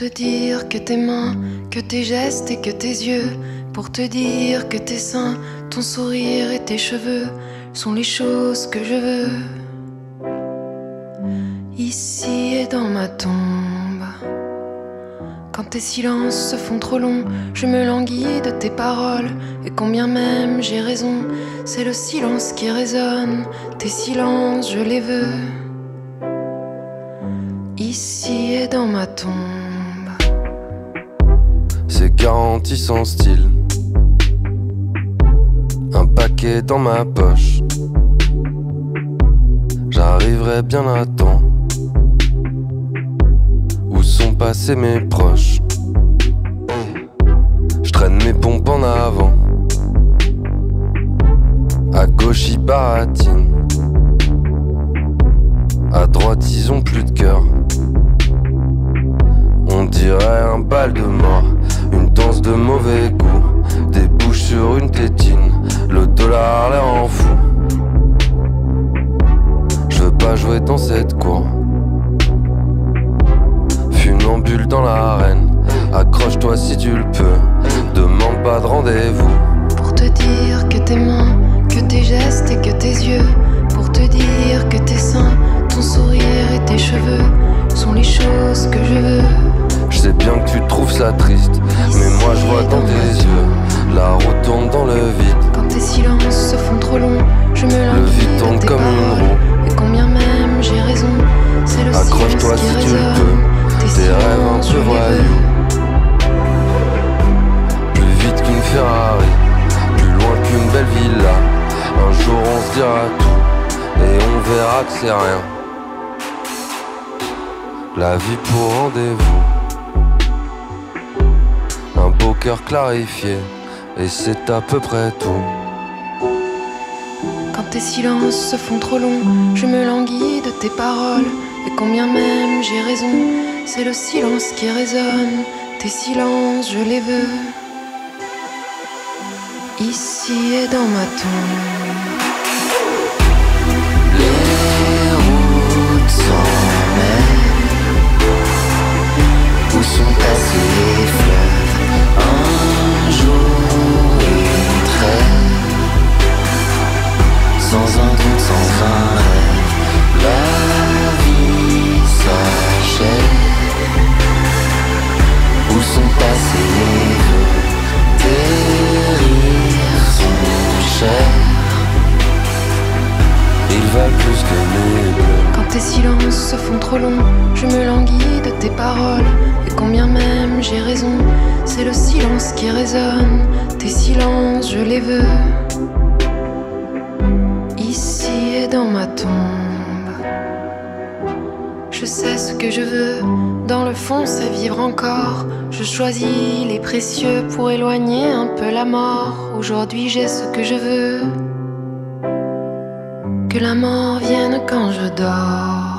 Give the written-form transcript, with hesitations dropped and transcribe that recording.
te dire que tes mains, que tes gestes et que tes yeux, pour te dire que tes seins, ton sourire et tes cheveux sont les choses que je veux. Ici et dans ma tombe. Quand tes silences se font trop longs, je me languis de tes paroles. Et combien même j'ai raison, c'est le silence qui résonne. Tes silences, je les veux. Ici et dans ma tombe. C'est garanti sans style. Un paquet dans ma poche. J'arriverai bien à temps. Où sont passés mes proches? Je traîne mes pompes en avant. À gauche ils baratinent. À droite ils ont plus de cœur. On dirait un bal de mort, une danse de mauvais goût. Des bouches sur une tétine, le dollar l'air en fou. Je veux pas jouer dans cette cour. Funambule dans l'arène, accroche-toi si tu le peux. Demande pas de rendez-vous. Pour te dire que tes mains, que tes gestes et que tes yeux, pour te dire que tes seins, ton sourire et tes cheveux sont les choses que je veux. Je sais bien que tu trouves ça triste, mais moi je vois dans tes yeux. La route tourne dans le vide. Quand tes silences se font trop longs, je me Le languis vide tourne de tes comme une paroles. roue. Et combien même j'ai raison, c'est le Accroche-toi silence qui si tu le résonne. peux. Tes Tes rêves un silences, peu je les veux. voyous. Plus vite qu'une Ferrari, plus loin qu'une belle villa. Un jour on se dira tout, et on verra que c'est rien. La vie pour rendez-vous. Un beau cœur clarifié, et c'est à peu près tout. Quand tes silences se font trop longs, je me languis de tes paroles. Et combien même j'ai raison, c'est le silence qui résonne. Tes silences, je les veux. Ici et dans ma tombe. Les routes sans mer. Où sont passés les fleuves? Un jour, une trêve. Sans un doute, sans un rêve. La vie s'achève. Où sont passés les vœux? Tes rires sont chers. Ils valent plus que mes bleus. Quand tes silences se font trop longs, je me languis de tes paroles. Et combien même j'ai raison, c'est le silence qui résonne. Tes silences, je les veux. Ici et dans ma tombe. Je sais ce que je veux, dans le fond c'est vivre encore. Je choisis les précieux pour éloigner un peu la mort. Aujourd'hui j'ai ce que je veux. Que la mort vienne quand je dors.